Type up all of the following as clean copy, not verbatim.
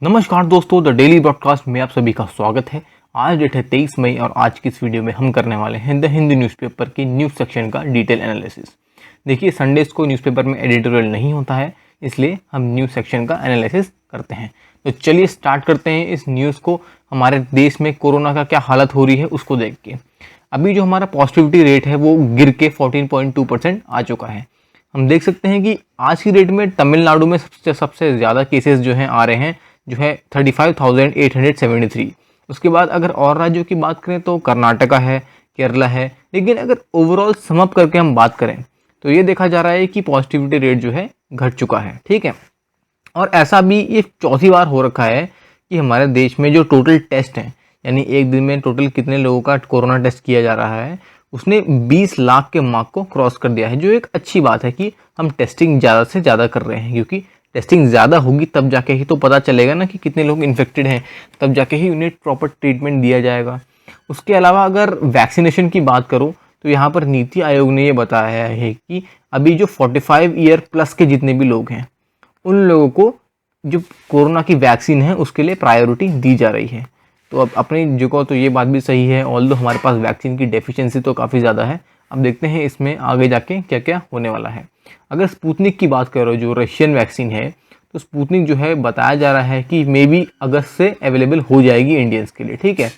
नमस्कार दोस्तों, the daily broadcast में आप सभी का स्वागत है। आज डेट है 23 मई और आज की इस वीडियो में हम करने वाले हैं द हिंदू न्यूज़पेपर के न्यूज़ सेक्शन का डिटेल एनालिसिस। देखिए, संडेज को न्यूज़पेपर में एडिटोरियल नहीं होता है, इसलिए हम न्यूज़ सेक्शन का एनालिसिस करते हैं। तो चलिए स्टार्ट करते हैं इस न्यूज़ को। हमारे देश में कोरोना का क्या हालत हो रही है उसको देख के। अभी जो हमारा पॉजिटिविटी रेट है वो गिर के 14.2% आ चुका है। हम देख सकते हैं कि आज की डेट में तमिलनाडु में सबसे ज़्यादा केसेस जो हैं आ रहे हैं, जो है 35,873। उसके बाद अगर और राज्यों की बात करें तो कर्नाटका है, केरला है। लेकिन अगर ओवरऑल समअप करके हम बात करें तो ये देखा जा रहा है कि पॉजिटिविटी रेट जो है घट चुका है। ठीक है, और ऐसा भी ये चौथी बार हो रखा है कि हमारे देश में जो टोटल टेस्ट हैं, यानी एक दिन में टोटल कितने लोगों का कोरोना टेस्ट किया जा रहा है, उसने 20 लाख के मार्क को क्रॉस कर दिया है। जो एक अच्छी बात है कि हम टेस्टिंग ज़्यादा से ज़्यादा कर रहे हैं, क्योंकि टेस्टिंग ज़्यादा होगी तब जाके ही तो पता चलेगा ना कि कितने लोग इन्फेक्टेड हैं, तब जाके ही उन्हें प्रॉपर ट्रीटमेंट दिया जाएगा। उसके अलावा अगर वैक्सीनेशन की बात करूं तो यहाँ पर नीति आयोग ने ये बताया है कि अभी जो 45 ईयर प्लस के जितने भी लोग हैं, उन लोगों को जो कोरोना की वैक्सीन है उसके लिए प्रायोरिटी दी जा रही है। तो अब अपनी जगह तो ये बात भी सही है, ऑल्दो हमारे पास वैक्सीन की डेफिशिएंसी तो काफ़ी ज़्यादा है। अब देखते हैं इसमें आगे जाके क्या क्या होने वाला है। अगर स्पुतनिक की बात करो, जो रशियन वैक्सीन है, तो स्पुतनिक जो है बताया जा रहा है कि मे बी अगस्त से अवेलेबल हो जाएगी इंडियंस के लिए। ठीक है,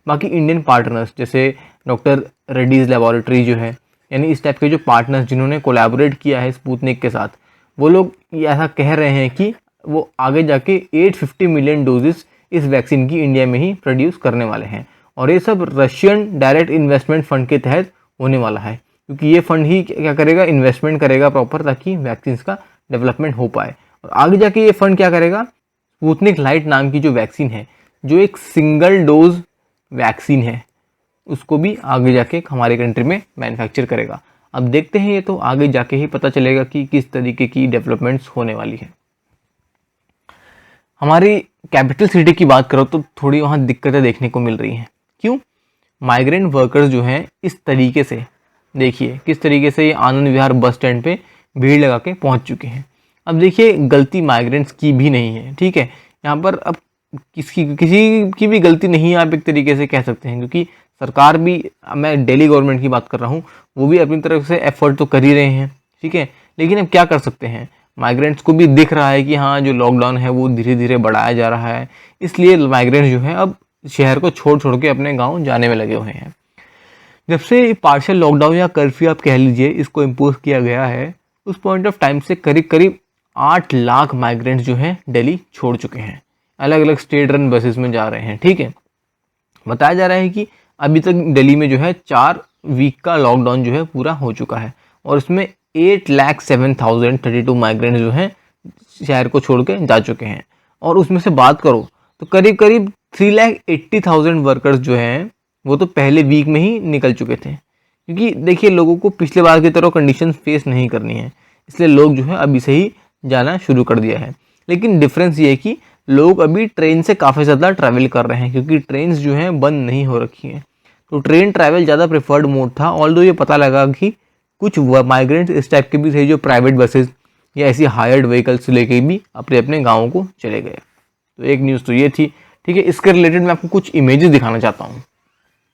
बाकी इंडियन पार्टनर्स जैसे डॉक्टर रेड्डीज़ लेबोरेटरी जो है, यानी इस टाइप के जो पार्टनर्स जिन्होंने कोलैबोरेट किया है स्पुतनिक के साथ, वो लोग ऐसा कह रहे हैं कि वो आगे जाके 850 मिलियन डोजेस इस वैक्सीन की इंडिया में ही प्रोड्यूस करने वाले हैं। और ये सब रशियन डायरेक्ट इन्वेस्टमेंट फंड के तहत होने वाला है, क्योंकि ये फंड ही क्या करेगा, इन्वेस्टमेंट करेगा प्रॉपर, ताकि वैक्सीन का डेवलपमेंट हो पाए। और आगे जाके ये फंड क्या करेगा, स्पुतनिक लाइट नाम की जो वैक्सीन है, जो एक सिंगल डोज वैक्सीन है, उसको भी आगे जाके हमारे कंट्री में मैन्युफैक्चर करेगा। अब देखते हैं, ये तो आगे जाके ही पता चलेगा कि किस तरीके की डेवलपमेंट्स होने वाली है। हमारी कैपिटल सिटी की बात करो तो थोड़ी वहाँ दिक्कतें देखने को मिल रही हैं। क्यों? माइग्रेंट वर्कर्स जो हैं इस तरीके से, देखिए किस तरीके से ये आनंद विहार बस स्टैंड पे भीड़ लगा के पहुँच चुके हैं। अब देखिए, गलती माइग्रेंट्स की भी नहीं है। ठीक है, यहाँ पर अब किसी की भी गलती नहीं है, आप एक तरीके से कह सकते हैं, क्योंकि सरकार भी, मैं दिल्ली गवर्नमेंट की बात कर रहा हूँ, वो भी अपनी तरफ से एफर्ट तो कर ही रहे हैं। ठीक है, लेकिन अब क्या कर सकते हैं, माइग्रेंट्स को भी दिख रहा है कि हाँ, जो लॉकडाउन है वो धीरे धीरे बढ़ाया जा रहा है, इसलिए माइग्रेंट्स जो है अब शहर को छोड़ छोड़ के अपने गाँव जाने में लगे हुए हैं। जब से पार्शियल लॉकडाउन या कर्फ्यू आप कह लीजिए, इसको इम्पोज किया गया है, उस पॉइंट ऑफ टाइम से करीब करीब 8 लाख माइग्रेंट्स जो हैं दिल्ली छोड़ चुके हैं, अलग अलग स्टेट रन बसेस में जा रहे हैं। ठीक है, बताया जा रहा है कि अभी तक दिल्ली में जो है 4 वीक का लॉकडाउन जो है पूरा हो चुका है, और इसमें 8,07,032 माइग्रेंट्स जो हैं शहर को छोड़ के जा चुके हैं। और उसमें से बात करो तो करीब करीब 3,80,000 वर्कर्स जो हैं वो तो पहले वीक में ही निकल चुके थे, क्योंकि देखिए लोगों को पिछले बार की तरह कंडीशन फेस नहीं करनी है, इसलिए लोग जो है अभी से ही जाना शुरू कर दिया है। लेकिन डिफरेंस ये है कि लोग अभी ट्रेन से काफ़ी ज़्यादा ट्रैवल कर रहे हैं, क्योंकि ट्रेन्स जो हैं बंद नहीं हो रखी हैं, तो ट्रेन ट्रैवल ज़्यादा प्रेफर्ड मोड था। ऑल्दो ये पता लगा कि कुछ माइग्रेंट्स इस टाइप के भी थे जो प्राइवेट बसेस या ऐसी हायर्ड व्हीकल्स लेके भी अपने अपने गाँवों को चले गए। तो एक न्यूज़ तो ये थी। ठीक है, इसके रिलेटेड मैं आपको कुछ इमेजेस दिखाना चाहता हूँ।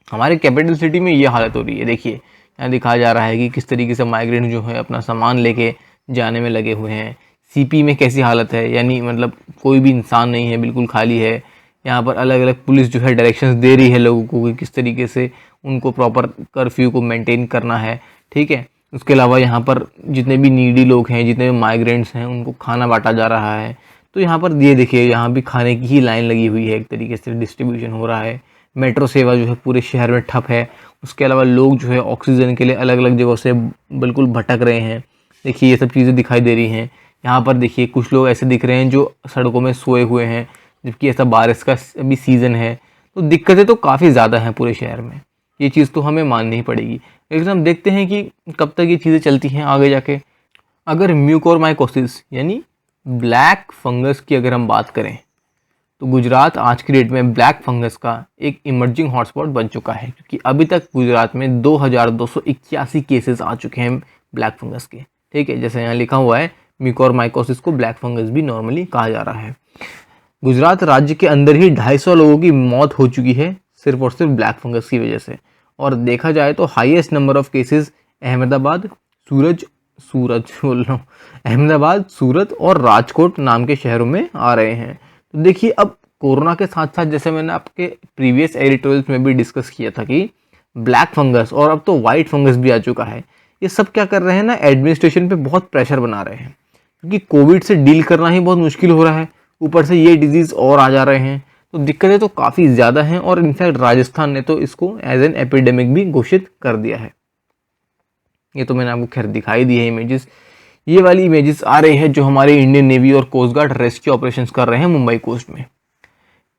हमारे कैपिटल सिटी में ये हालत हो रही है। देखिए, यहाँ दिखाया जा रहा है कि किस तरीके से माइग्रेंट जो है अपना सामान लेके जाने में लगे हुए हैं। सीपी में कैसी हालत है, यानी मतलब कोई भी इंसान नहीं है, बिल्कुल खाली है। यहाँ पर अलग अलग पुलिस जो है डायरेक्शंस दे रही है लोगों को कि किस तरीके से उनको प्रॉपर कर्फ्यू को मेंटेन करना है। ठीक है, उसके अलावा यहाँ पर जितने भी नीडी लोग हैं, जितने भी माइग्रेंट्स हैं, उनको खाना बांटा जा रहा है। तो यहाँ पर ये देखिए, यहाँ भी खाने की ही लाइन लगी हुई है, एक तरीके से डिस्ट्रीब्यूशन हो रहा है। मेट्रो सेवा जो है पूरे शहर में ठप है। उसके अलावा लोग जो है ऑक्सीजन के लिए अलग अलग जगहों से बिल्कुल भटक रहे हैं। देखिए, ये सब चीज़ें दिखाई दे रही हैं। यहाँ पर देखिए कुछ लोग ऐसे दिख रहे हैं जो सड़कों में सोए हुए हैं, जबकि ऐसा बारिश का अभी सीज़न है। तो दिक्कतें तो काफ़ी ज़्यादा हैं पूरे शहर में, ये चीज़ तो हमें माननी ही पड़ेगी। लेकिन हम देखते हैं कि कब तक ये चीज़ें चलती हैं आगे जाके। अगर म्यूकोरमाइकोसिस यानी ब्लैक फंगस की अगर हम बात करें, तो गुजरात आज की डेट में ब्लैक फंगस का एक इमर्जिंग हॉटस्पॉट बन चुका है, क्योंकि अभी तक गुजरात में 2,281 केसेस आ चुके हैं ब्लैक फंगस के। ठीक है, जैसे यहाँ लिखा हुआ है, म्यूकोरमाइकोसिस को ब्लैक फंगस भी नॉर्मली कहा जा रहा है। गुजरात राज्य के अंदर ही 250 लोगों की मौत हो चुकी है सिर्फ और सिर्फ ब्लैक फंगस की वजह से। और देखा जाए तो highest number of cases Ahmedabad, Ahmedabad, Surat और राजकोट नाम के शहरों में आ रहे हैं। तो देखिए, अब कोरोना के साथ साथ जैसे मैंने आपके प्रीवियस एडिटोरियल्स में भी डिस्कस किया था कि ब्लैक फंगस और अब तो वाइट फंगस भी आ चुका है। ये सब क्या कर रहे हैं ना, एडमिनिस्ट्रेशन पे बहुत प्रेशर बना रहे हैं, क्योंकि कोविड से डील करना ही बहुत मुश्किल हो रहा है, ऊपर से ये डिजीज़ और आ जा रहे हैं। तो दिक्कतें तो काफ़ी ज़्यादा हैं और इनफैक्ट राजस्थान ने तो इसको एज एन एपिडेमिक भी घोषित कर दिया है। ये तो मैंने आपको खैर दिखाई दी है इमेजेस। ये वाली इमेजेस आ रही है जो हमारे इंडियन नेवी और कोस्ट गार्ड रेस्क्यू ऑपरेशंस कर रहे हैं मुंबई कोस्ट में।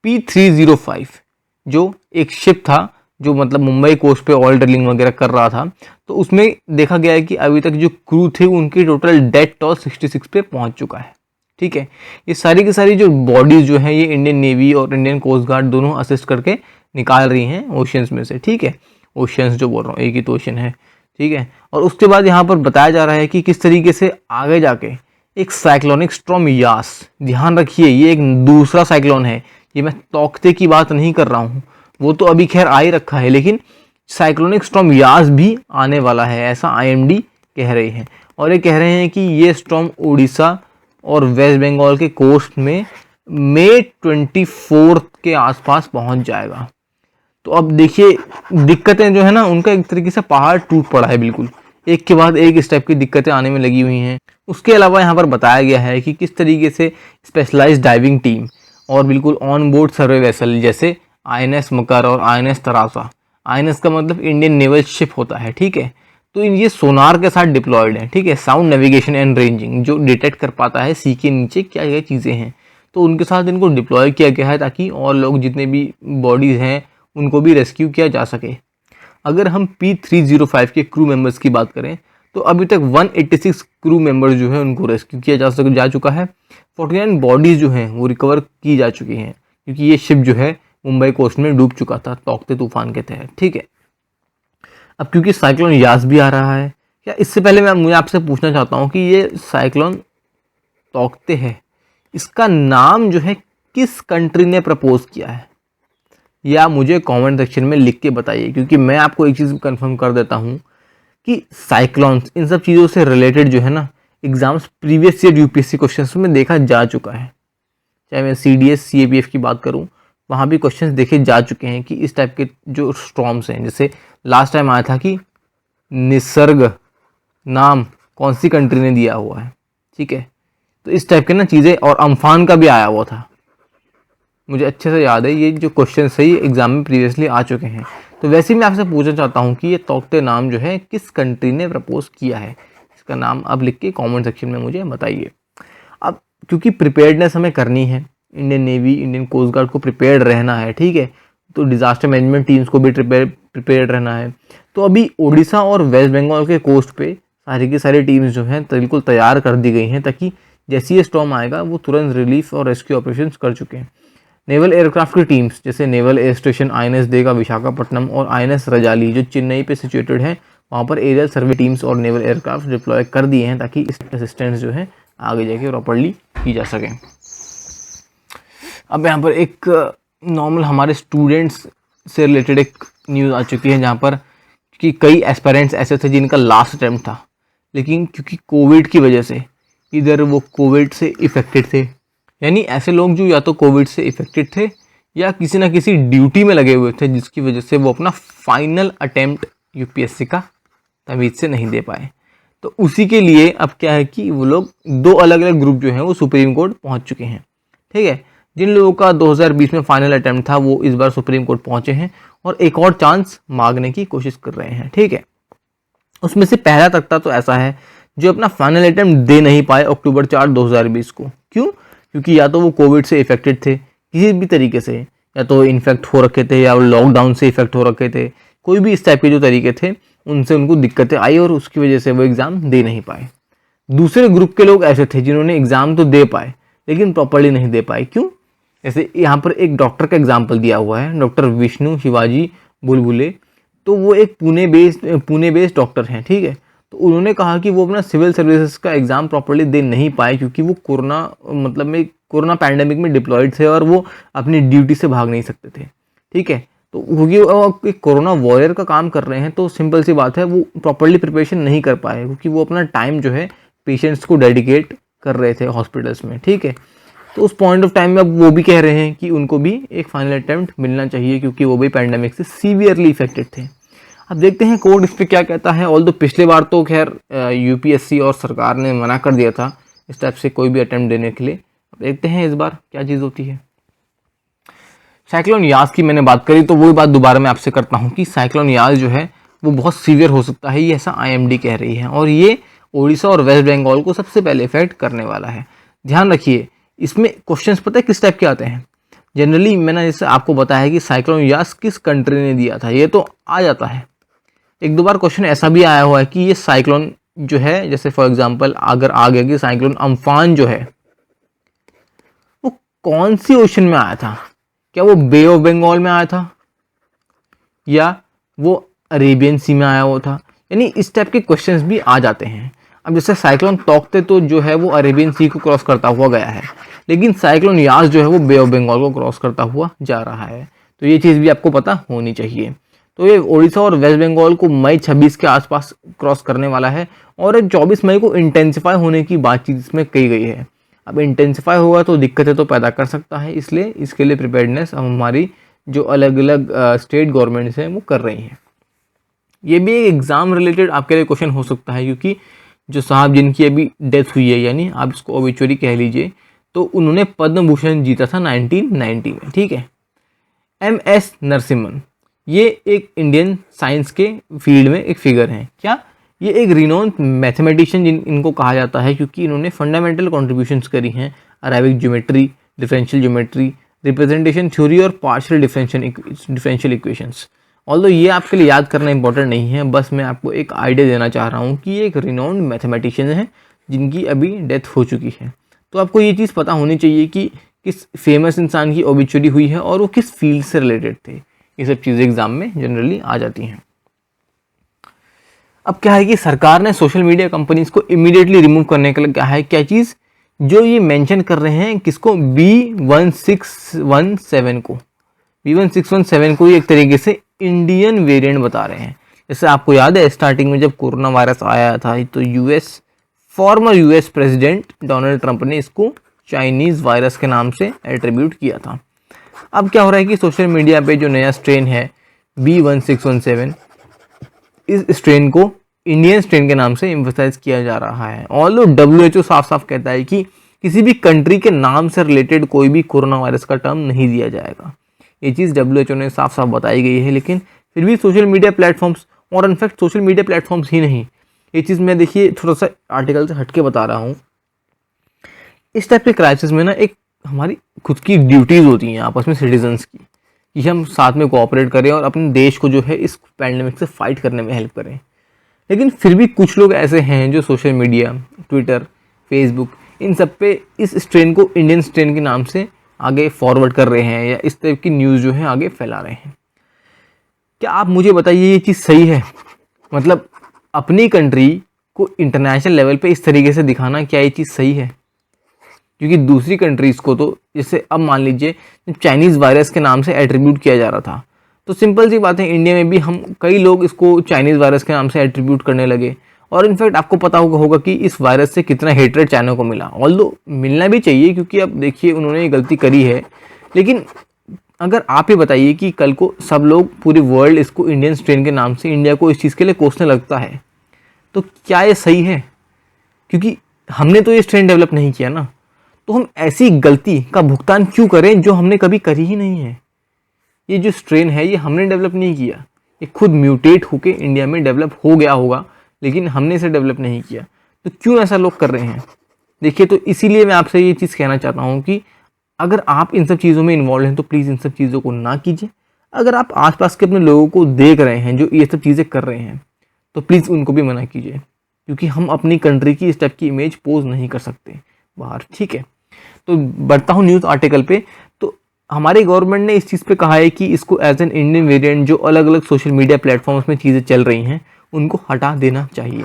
P305 जो एक शिप था जो मतलब मुंबई कोस्ट पे ऑयल ड्रिलिंग वगैरह कर रहा था, तो उसमें देखा गया है कि अभी तक जो क्रू थे उनकी टोटल डेथ टॉल 66 पे पहुंच चुका है। ठीक है, ये सारी की सारी जो बॉडीज जो है ये इंडियन नेवी और इंडियन कोस्ट गार्ड दोनों असिस्ट करके निकाल रही हैं ओशियंस में से। ठीक है, ओशियंस जो बोल रहा हूँ, एक ही तो ओशन है। ठीक है, और उसके बाद यहाँ पर बताया जा रहा है कि किस तरीके से आगे जाके एक साइक्लोनिक स्टॉर्म यास, ध्यान रखिए ये एक दूसरा साइक्लोन है, ये मैं तौकते की बात नहीं कर रहा हूँ, वो तो अभी खैर आ ही रखा है, लेकिन साइक्लोनिक स्टॉर्म यास भी आने वाला है, ऐसा आईएमडी कह रही है। और ये कह रहे हैं कि ये स्टॉर्म उड़ीसा और वेस्ट बंगाल के कोस्ट में मई 24 के आसपास पहुंच जाएगा। तो अब देखिए, दिक्कतें जो है ना, उनका एक तरीके से पहाड़ टूट पड़ा है, बिल्कुल एक के बाद एक इस टाइप की दिक्कतें आने में लगी हुई हैं। उसके अलावा यहाँ पर बताया गया है कि किस तरीके से स्पेशलाइज्ड डाइविंग टीम और बिल्कुल ऑन बोर्ड सर्वे वेसल जैसे INS मकर और INS तरासा, INS का मतलब इंडियन नेवल शिप होता है। ठीक है, तो ये सोनार के साथ डिप्लॉयड है। ठीक है, साउंड नेविगेशन एंड रेंजिंग, जो डिटेक्ट कर पाता है सी के नीचे क्या क्या चीज़ें हैं, तो उनके साथ इनको डिप्लॉय किया गया है ताकि और लोग जितने भी बॉडीज़ हैं उनको भी रेस्क्यू किया जा सके। अगर हम P305 के क्रू मेंबर्स की बात करें तो अभी तक 186 क्रू मेंबर्स जो है उनको रेस्क्यू किया जा चुका है। 49 बॉडीज़ जो हैं वो रिकवर की जा चुकी हैं, क्योंकि ये शिप जो है मुंबई कोस्ट में डूब चुका था तौकते तूफान के तहत। ठीक है, अब क्योंकि साइक्लोन यास भी आ रहा है, क्या इससे पहले मुझे आपसे पूछना चाहता हूँ कि ये साइक्लोन तौकते है, इसका नाम जो है किस कंट्री ने प्रपोज किया है, या मुझे कमेंट सेक्शन में लिख के बताइए, क्योंकि मैं आपको एक चीज़ कंफर्म कर देता हूँ कि साइक्लोन्स इन सब चीज़ों से रिलेटेड जो है ना, exams previous year UPSC questions में देखा जा चुका है। चाहे मैं CDS CAPF की बात करूँ, वहाँ भी क्वेश्चंस देखे जा चुके हैं कि इस टाइप के जो स्टॉर्म्स हैं, जैसे लास्ट टाइम आया था कि निसर्ग नाम कौन सी कंट्री ने दिया हुआ है। ठीक है, तो इस टाइप के ना चीज़ें, और अम्फान का भी आया हुआ था, मुझे अच्छे से याद है, ये जो क्वेश्चन सही एग्जाम में प्रीवियसली आ चुके हैं। तो वैसे ही मैं आपसे पूछना चाहता हूँ कि ये तौकते नाम जो है किस कंट्री ने प्रपोज किया है, इसका नाम अब लिख के कमेंट सेक्शन में मुझे बताइए। अब क्योंकि प्रिपेयर्डनेस हमें करनी है, Indian navy, Indian coast guard को प्रिपेयर्ड रहना है। ठीक है, तो डिज़ास्टर मैनेजमेंट टीम्स को भी प्रिपेयर्ड रहना है। तो अभी उड़ीसा और वेस्ट बंगाल के कोस्ट पे सारी की सारी टीम्स जो हैं बिल्कुल तैयार कर दी गई हैं, ताकि जैसे ये स्टॉर्म आएगा वो तुरंत रिलीफ और रेस्क्यू ऑपरेशन कर चुके हैं। नेवल एयरक्राफ्ट की टीम्स जैसे नेवल एयर स्टेशन INS देगा विशाखापट्टनम और INS रजाली जो चेन्नई पे सिचुएटेड है, वहाँ पर एरियल सर्वे टीम्स और नेवल एयरक्राफ्ट डिप्लॉय कर दिए हैं, ताकि इस असिस्टेंस जो है आगे जाके प्रॉपर्ली की जा सके। अब यहाँ पर एक नॉर्मल हमारे स्टूडेंट्स से रिलेटेड एक न्यूज़ आ चुकी है, जहाँ पर कि कई एस्पायरेंट्स ऐसे थे जिनका लास्ट अटैम्प्ट था, लेकिन क्योंकि कोविड की वजह से इधर वो कोविड से इफ़ेक्टेड थे, यानी ऐसे लोग जो या तो कोविड से इफ़ेक्टेड थे या किसी ना किसी ड्यूटी में लगे हुए थे, जिसकी वजह से वो अपना फाइनल अटैम्प्ट यूपीएससी का तमीज़ से नहीं दे पाए। तो उसी के लिए अब क्या है कि वो लोग 2 अलग अलग ग्रुप जो हैं वो सुप्रीम कोर्ट पहुंच चुके हैं। ठीक है, जिन लोगों का 2020 में फाइनल अटैम्प्ट था वो इस बार सुप्रीम कोर्ट पहुंचे हैं और एक और चांस मांगने की कोशिश कर रहे हैं। ठीक है, उसमें से पहला तख्ता तो ऐसा है जो अपना फाइनल अटैम्प्ट दे नहीं पाए अक्टूबर 4, 2020 को। क्यों? क्योंकि या तो वो कोविड से इफेक्टेड थे किसी भी तरीके से, या तो इन्फेक्ट हो रखे थे, या लॉकडाउन से इफेक्ट हो रखे थे, कोई भी इस टाइप के जो तरीके थे उनसे उनको दिक्कतें आई और उसकी वजह से वो एग्ज़ाम दे नहीं पाए। दूसरे ग्रुप के लोग ऐसे थे जिन्होंने एग्ज़ाम तो दे पाए लेकिन प्रॉपर्ली नहीं दे पाए। क्यों? जैसे यहाँ पर एक डॉक्टर का एग्जाम्पल दिया हुआ है, डॉक्टर विष्णु शिवाजी बुलबुले। तो वो एक पुणे बेस्ड डॉक्टर हैं। ठीक है, तो उन्होंने कहा कि वो अपना सिविल सर्विसेज का एग्ज़ाम प्रॉपर्ली दे नहीं पाए क्योंकि वो कोरोना पैंडेमिक में डिप्लॉयड थे और वो अपनी ड्यूटी से भाग नहीं सकते थे। ठीक है, तो क्योंकि वो एक कोरोना वॉरियर का काम कर रहे हैं तो सिंपल सी बात है वो प्रॉपर्ली प्रिपरेशन नहीं कर पाए क्योंकि वो अपना टाइम जो है पेशेंट्स को डेडिकेट कर रहे थे हॉस्पिटल्स में। ठीक है, तो उस पॉइंट ऑफ टाइम में अब वो भी कह रहे हैं कि उनको भी एक फाइनल अटेम्प्ट मिलना चाहिए क्योंकि वो भी पैंडेमिक से सीवियरली इफेक्टेड थे। अब देखते हैं कोर्ट इस पर क्या कहता है। ऑल दो पिछले बार तो खैर यूपीएससी और सरकार ने मना कर दिया था इस टाइप से कोई भी अटेम्प्ट देने के लिए। अब देखते हैं इस बार क्या चीज़ होती है। साइक्लोन यास की मैंने बात करी तो वही बात दोबारा मैं आपसे करता हूँ कि साइक्लोन यास जो है वो बहुत सीवियर हो सकता है, ये ऐसा आईएमडी कह रही है और ये ओडिशा और वेस्ट बंगाल को सबसे पहले इफेक्ट करने वाला है। ध्यान रखिए, इसमें क्वेश्चंस पता है किस टाइप के आते हैं। जनरली मैंने जैसे आपको बताया कि साइक्लोन यास किस कंट्री ने दिया था ये तो आ जाता है। एक दो बार क्वेश्चन ऐसा भी आया हुआ है कि ये साइक्लोन जो है, जैसे फॉर एग्जांपल अगर आ गया कि साइक्लोन अम्फान जो है वो कौन सी ओशन में आया था, क्या वो बे ऑफ बंगाल में आया था या वो अरेबियन सी में आया हुआ था, यानी इस टाइप के क्वेश्चंस भी आ जाते हैं। अब जैसे साइक्लोन तौकते तो जो है वो अरेबियन सी को क्रॉस करता हुआ गया है, लेकिन साइक्लोन यास जो है वो बे ऑफ बंगाल को क्रॉस करता हुआ जा रहा है, तो ये चीज़ भी आपको पता होनी चाहिए। तो ये ओडिशा और वेस्ट बंगाल को मई 26 के आसपास क्रॉस करने वाला है और 24 मई को इंटेंसिफाई होने की बातचीत इसमें कही गई है। अब इंटेंसिफाई होगा तो दिक्कतें तो पैदा कर सकता है, इसलिए इसके लिए प्रिपेयर्डनेस हमारी जो अलग अलग स्टेट गवर्नमेंट्स हैं वो कर रही हैं। ये भी एक एग्ज़ाम रिलेटेड आपके लिए क्वेश्चन हो सकता है क्योंकि जो साहब जिनकी अभी डेथ हुई है, यानी आप इसको ओबिचुअरी कह लीजिए, तो उन्होंने पद्म भूषण जीता था 1990 में। ठीक है, MS नरसिम्हन ये एक इंडियन साइंस के फील्ड में एक फिगर हैं। क्या ये एक रिनोन मैथमेटिशियन इनको कहा जाता है क्योंकि इन्होंने फंडामेंटल कॉन्ट्रीब्यूशंस करी हैं Arabic geometry, differential geometry, representation theory और पार्शियल डिफरेंशियल इक्वेशंस। ऑल्दो ये आपके लिए याद करना इंपॉर्टेंट नहीं है, बस मैं आपको एक आइडिया देना चाह रहा हूँ कि ये एक रिनोन्ड मैथमेटिशियन है जिनकी अभी डेथ हो चुकी है। तो आपको ये चीज़ पता होनी चाहिए कि किस फेमस इंसान की ओबिचुरी हुई है और वो किस फील्ड से रिलेटेड थे। ये सब चीज़ें एग्जाम में जनरली आ जाती हैं। अब क्या है कि सरकार ने सोशल मीडिया कंपनीज को इमीडिएटली रिमूव करने के लिए क्या चीज़ जो ये मेंशन कर रहे हैं किसको, B1617 को। B1617 को एक तरीके से इंडियन वेरिएंट बता रहे हैं। जैसे आपको याद है स्टार्टिंग में जब कोरोना वायरस आया था तो former US president Donald Trump ने इसको चाइनीज़ वायरस के नाम से एट्रीब्यूट किया था। अब क्या हो रहा है कि सोशल मीडिया पे जो नया स्ट्रेन है B1617, इस स्ट्रेन को इंडियन स्ट्रेन के नाम से एम्फसाइज किया जा रहा है। ऑल्दो WHO साफ साफ कहता है कि किसी भी कंट्री के नाम से रिलेटेड कोई भी कोरोना वायरस का टर्म नहीं दिया जाएगा। ये चीज़ WHO ने साफ साफ बताई गई है, लेकिन फिर भी सोशल मीडिया प्लेटफॉर्म्स, और इनफैक्ट सोशल मीडिया प्लेटफॉर्म्स ही नहीं, ये चीज़ मैं देखिए थोड़ा सा आर्टिकल से हटके बता रहा हूँ। इस टाइप के क्राइसिस में ना एक हमारी खुद की ड्यूटीज़ होती हैं आपस में सिटीजन्स की, कि हम साथ में कोऑपरेट करें और अपने देश को जो है इस पैंडेमिक से फाइट करने में हेल्प करें। लेकिन फिर भी कुछ लोग ऐसे हैं जो सोशल मीडिया, ट्विटर, फेसबुक, इन सब पे इस स्ट्रेन को इंडियन स्ट्रेन के नाम से आगे फॉरवर्ड कर रहे हैं या इस टाइप की न्यूज़ जो है आगे फैला रहे हैं। क्या आप मुझे बताइए ये चीज़ सही है? मतलब अपनी कंट्री को इंटरनेशनल लेवल पे इस तरीके से दिखाना, क्या ये चीज़ सही है? क्योंकि दूसरी कंट्रीज़ को तो जैसे अब मान लीजिए चाइनीज़ वायरस के नाम से एट्रीब्यूट किया जा रहा था, तो सिंपल सी बात है इंडिया में भी हम कई लोग इसको चाइनीज़ वायरस के नाम से एट्रीब्यूट करने लगे। और इनफैक्ट आपको पता होगा कि इस वायरस से कितना हेटरेट चाइना को मिला। ऑल्दो मिलना भी चाहिए क्योंकि अब देखिए उन्होंने ये गलती करी है, लेकिन अगर आप ये बताइए कि कल को सब लोग पूरे वर्ल्ड इसको इंडियन स्ट्रेन के नाम से इंडिया को इस चीज़ के लिए कोसने लगता है, तो क्या ये सही है? क्योंकि हमने तो ये स्ट्रेन डेवलप नहीं किया ना, तो हम ऐसी गलती का भुगतान क्यों करें जो हमने कभी करी ही नहीं है। ये जो स्ट्रेन है ये हमने डेवलप नहीं किया, ये खुद म्यूटेट होके इंडिया में डेवलप हो गया होगा, लेकिन हमने इसे डेवलप नहीं किया। तो क्यों ऐसा लोग कर रहे हैं? देखिए, तो इसीलिए मैं आपसे ये चीज़ कहना चाहता हूँ कि अगर आप इन सब चीज़ों में इन्वॉल्व हैं तो प्लीज़ इन सब चीज़ों को ना कीजिए। अगर आप आसपास के अपने लोगों को देख रहे हैं जो ये सब चीज़ें कर रहे हैं तो प्लीज़ उनको भी मना कीजिए, क्योंकि हम अपनी कंट्री की इस टाइप की इमेज पोज नहीं कर सकते बाहर। ठीक है, तो बढ़ता हूँ न्यूज़ आर्टिकल पे। तो हमारी गवर्नमेंट ने इस चीज़ पे कहा है कि इसको एज एन इंडियन वेरिएंट जो अलग अलग सोशल मीडिया प्लेटफॉर्म्स में चीज़ें चल रही हैं उनको हटा देना चाहिए।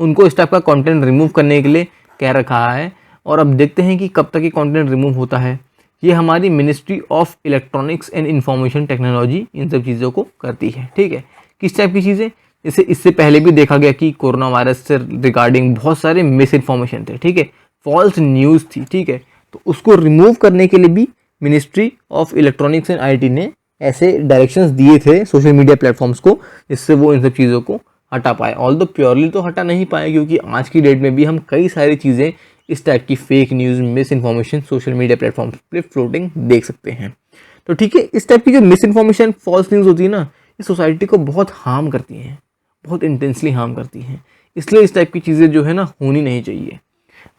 उनको इस टाइप का कंटेंट रिमूव करने के लिए कह रखा है। और अब देखते हैं कि कब तक ये कंटेंट रिमूव होता है। ये हमारी ministry of electronics and information technology in सब चीज़ों को करती है, ठीक है। किस टाइप की चीज़ें, जैसे इससे पहले भी देखा गया कि कोरोना वायरस से रिगार्डिंग बहुत सारे मिस इन्फॉर्मेशन थे, ठीक है, फॉल्स न्यूज़ थी, ठीक है। तो उसको रिमूव करने के लिए भी ministry of electronics and IT ने ऐसे डायरेक्शंस दिए थे सोशल मीडिया प्लेटफॉर्म्स को, जिससे वो इन सब चीज़ों को हटा पाए। ऑल्दो प्योरली तो हटा नहीं पाए, क्योंकि आज की डेट में भी हम कई सारी चीज़ें इस टाइप की fake news, miss information social media platforms पे फ्लोटिंग देख सकते हैं। तो ठीक है, इस टाइप की जो मिस इन्फॉर्मेशन, फॉल्स न्यूज़ होती है ना, ये सोसाइटी को बहुत हार्म करती हैं, बहुत इंटेंसली हार्म करती हैं। इसलिए इस टाइप की चीज़ें जो है ना होनी नहीं चाहिए।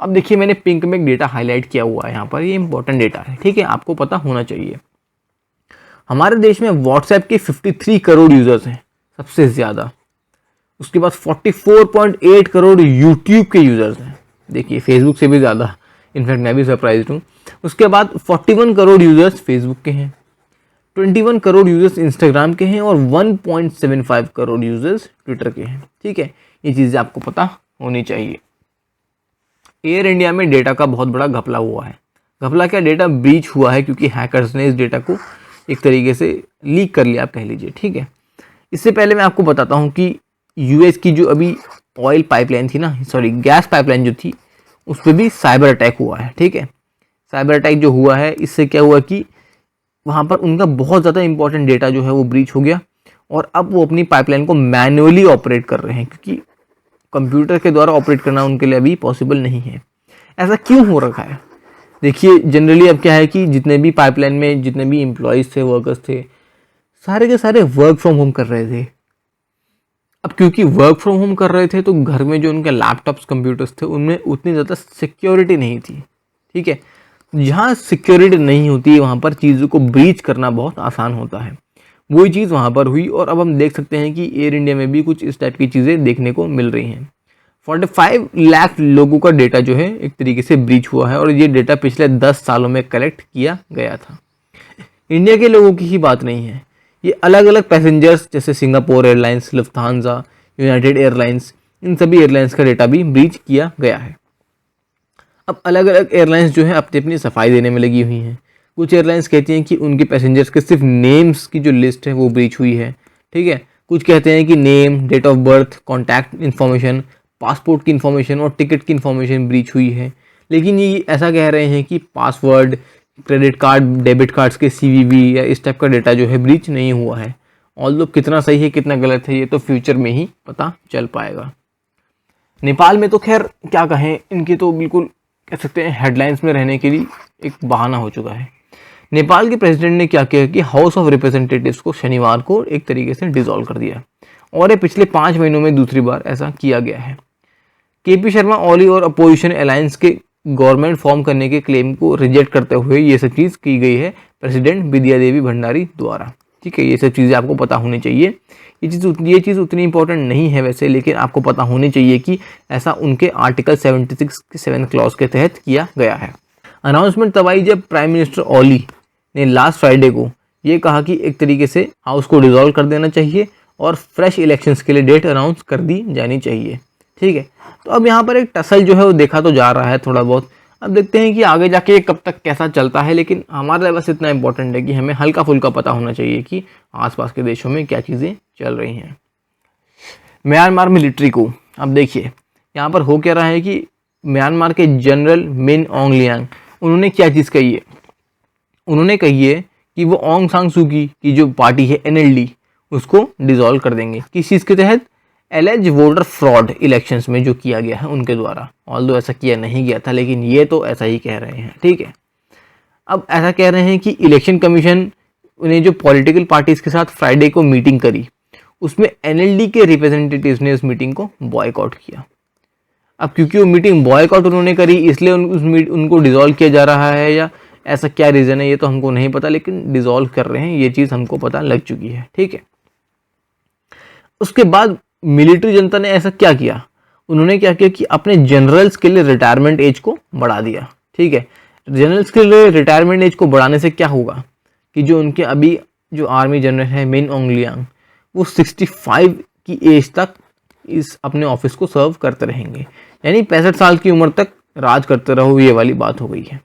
अब देखिए, मैंने पिंक में एक डेटा हाईलाइट किया हुआ है यहाँ पर, ये इंपॉर्टेंट डेटा है, ठीक है, आपको पता होना चाहिए। हमारे देश में व्हाट्सएप के 53 करोड़ यूज़र्स हैं, सबसे ज़्यादा। उसके बाद 44.8 करोड़ यूट्यूब के यूज़र्स हैं, देखिए फेसबुक से भी ज़्यादा, इनफैक्ट मैं भी सरप्राइज हूँ। उसके बाद 41 करोड़ यूज़र्स फेसबुक के हैं, 21 करोड़ यूज़र्स इंस्टाग्राम के हैं और 1.75 करोड़ यूज़र्स ट्विटर के हैं, ठीक है। ये चीज़ें आपको पता होनी चाहिए। एयर इंडिया में डेटा का बहुत बड़ा घपला हुआ है। घपला क्या, डेटा ब्रीच हुआ है, क्योंकि हैकर्स ने इस डेटा को एक तरीके से लीक कर लिया, आप कह लीजिए, ठीक है। इससे पहले मैं आपको बताता हूँ कि यूएस की जो अभी ऑयल पाइपलाइन थी ना, सॉरी गैस पाइपलाइन जो थी, उस पर भी साइबर अटैक हुआ है, ठीक है। साइबर अटैक जो हुआ है, इससे क्या हुआ कि वहाँ पर उनका बहुत ज़्यादा इंपॉर्टेंट डेटा जो है वो ब्रीच हो गया, और अब वो अपनी पाइपलाइन को मैन्युअली ऑपरेट कर रहे हैं, क्योंकि कंप्यूटर के द्वारा ऑपरेट करना उनके लिए अभी पॉसिबल नहीं है। ऐसा क्यों हो रखा है? देखिए, जनरली अब क्या है कि जितने भी पाइपलाइन में जितने भी एम्प्लॉयज़ थे, वर्कर्स थे, सारे के सारे वर्क फ्रॉम होम कर रहे थे। अब क्योंकि वर्क फ्रॉम होम कर रहे थे, तो घर में जो उनके लैपटॉप्स, कंप्यूटर्स थे, उनमें उतनी ज़्यादा सिक्योरिटी नहीं थी, ठीक है। जहाँ सिक्योरिटी नहीं होती है, वहाँ पर चीज़ों को ब्रीच करना बहुत आसान होता है। वही चीज़ वहाँ पर हुई, और अब हम देख सकते हैं कि एयर इंडिया में भी कुछ इस टाइप की चीज़ें देखने को मिल रही हैं। 45 लाख लोगों का डेटा जो है एक तरीके से ब्रीच हुआ है, और ये डेटा पिछले 10 सालों में कलेक्ट किया गया था। इंडिया के लोगों की ही बात नहीं है, ये अलग अलग पैसेंजर्स जैसे Singapore airlines, Lufthansa, united airlines, इन सभी एयरलाइंस का डेटा भी ब्रीच किया गया है। अब अलग अलग एयरलाइंस जो है अपनी अपनी सफाई देने में लगी हुई हैं। कुछ एयरलाइंस कहती हैं कि उनके पैसेंजर्स के सिर्फ नेम्स की जो लिस्ट है वो ब्रीच हुई है, ठीक है। कुछ कहते हैं कि name, date of birth, contact information, passport की इन्फॉर्मेशन और टिकट की इन्फॉर्मेशन ब्रीच हुई है। लेकिन ये ऐसा कह रहे हैं कि password, credit card, debit cards के सीवीवी या इस टाइप का डेटा जो है ब्रीच नहीं हुआ है। ऑल्दो कितना सही है कितना गलत है, ये तो फ्यूचर में ही पता चल पाएगा। नेपाल में तो खैर क्या कहें, इनकी तो बिल्कुल कह सकते हैं हेडलाइंस में रहने के लिए एक बहाना हो चुका है। नेपाल के प्रेसिडेंट ने क्या किया कि हाउस ऑफ रिप्रेजेंटेटिव्स को शनिवार को एक तरीके से डिसॉल्व कर दिया, और ये पिछले 5 महीनों में दूसरी बार ऐसा किया गया है। केपी शर्मा ओली और अपोजिशन अलायंस के गवर्नमेंट फॉर्म करने के क्लेम को रिजेक्ट करते हुए ये सब चीज़ की गई है प्रेसिडेंट विद्या देवी भंडारी द्वारा, ठीक है। ये सब चीज़ें आपको पता होनी चाहिए। ये चीज़ उतनी इंपॉर्टेंट नहीं है वैसे, लेकिन आपको पता होनी चाहिए कि ऐसा उनके आर्टिकल 76 के 7 क्लॉज के तहत किया गया है। अनाउंसमेंट तब आई जब प्राइम मिनिस्टर ओली ने लास्ट फ्राइडे को ये कहा कि एक तरीके से हाउस को डिसॉल्व कर देना चाहिए और फ्रेश इलेक्शंस के लिए डेट अनाउंस कर दी जानी चाहिए, ठीक है। तो अब यहाँ पर एक टसल जो है वो देखा तो जा रहा है थोड़ा बहुत। अब देखते हैं कि आगे जाके कब तक कैसा चलता है, लेकिन हमारे लिए बस इतना इंपॉर्टेंट है कि हमें हल्का फुल्का पता होना चाहिए कि आसपास के देशों में क्या चीज़ें चल रही हैं। म्यांमार मिलिट्री को अब देखिए यहाँ पर हो क्या रहा है कि म्यांमार के जनरल मिन ऑन्ग लियांग, उन्होंने क्या चीज़ कही है, उन्होंने कही है कि वो ऑन्ग सांग सूकी की जो पार्टी है NLD, उसको डिसॉल्व कर देंगे। किस चीज़ के तहत? एलेज वोटर फ्रॉड इलेक्शंस में जो किया गया है उनके द्वारा। ऑल्दो ऐसा किया नहीं गया था, लेकिन ये तो ऐसा ही कह रहे हैं, ठीक है। अब ऐसा कह रहे हैं कि इलेक्शन कमीशन ने जो पॉलिटिकल पार्टीज के साथ फ्राइडे को मीटिंग करी, उसमें NLD के रिप्रेजेंटेटिव्स ने उस मीटिंग को बॉयकॉट किया। अब क्योंकि वो मीटिंग बॉयकॉट उन्होंने करी, इसलिए उनको डिसॉल्व किया जा रहा है, या ऐसा क्या रीज़न है ये तो हमको नहीं पता, लेकिन डिसॉल्व कर रहे हैं, ये चीज़ हमको पता लग चुकी है, ठीक है। उसके बाद मिलिट्री जनता ने ऐसा क्या किया, उन्होंने क्या किया कि अपने जनरल्स के लिए रिटायरमेंट एज को बढ़ा दिया, ठीक है। जनरल्स के लिए रिटायरमेंट एज को बढ़ाने से क्या होगा कि जो उनके अभी जो आर्मी जनरल है मिन ऑन्ग लियांग, वो 65 की एज तक इस अपने ऑफिस को सर्व करते रहेंगे। यानी 65 साल की उम्र तक राज करते रहो, ये वाली बात हो गई है।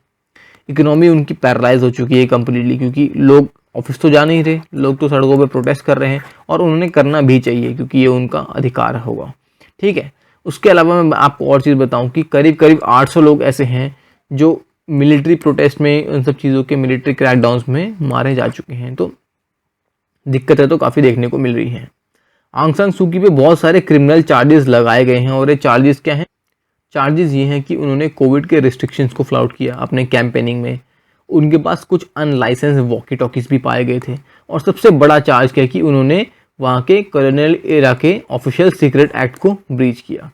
इकोनॉमी उनकी पैरालाइज हो चुकी है कंप्लीटली, क्योंकि लोग ऑफिस तो जा नहीं रहे, लोग तो सड़कों पे प्रोटेस्ट कर रहे हैं, और उन्होंने करना भी चाहिए क्योंकि ये उनका अधिकार होगा। ठीक है, उसके अलावा मैं आपको और चीज़ बताऊं कि करीब करीब 800 लोग ऐसे हैं जो मिलिट्री प्रोटेस्ट में, उन सब चीज़ों के मिलिट्री क्रैकडाउन्स में मारे जा चुके हैं। तो दिक्कतें तो काफ़ी देखने को मिल रही हैं। आंग सान सू की पे बहुत सारे क्रिमिनल चार्जेस लगाए गए हैं, और ये चार्जेस क्या हैं? चार्जेस ये हैं कि उन्होंने कोविड के रिस्ट्रिक्शंस को फ्लाउट किया अपने कैंपेनिंग में। उनके पास कुछ अनलाइसेंस वॉकी टॉकीज भी पाए गए थे, और सबसे बड़ा चार्ज क्या है कि उन्होंने वहाँ के कॉलोनियल एरा के ऑफिशियल सीक्रेट एक्ट को ब्रीच किया।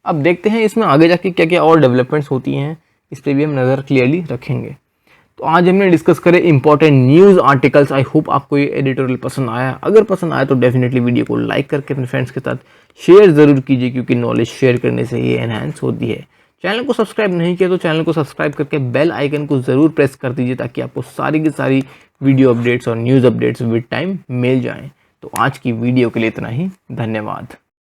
अब देखते हैं इसमें आगे जाके क्या क्या और डेवलपमेंट्स होती हैं, इस पर भी हम नज़र क्लियरली रखेंगे। तो आज हमने डिस्कस करे important news articles. I hope आपको ये एडिटोरियल पसंद आया। अगर पसंद आया तो डेफिनेटली वीडियो को लाइक करके अपने फ्रेंड्स के साथ शेयर ज़रूर कीजिए, क्योंकि नॉलेज शेयर करने से ये एनहांस होती है। चैनल को सब्सक्राइब नहीं किया तो चैनल को सब्सक्राइब करके बेल आइकन को ज़रूर प्रेस कर दीजिए, ताकि आपको सारी की सारी वीडियो अपडेट्स और न्यूज़ अपडेट्स विद टाइम मिल जाएँ। तो आज की वीडियो के लिए इतना ही, धन्यवाद।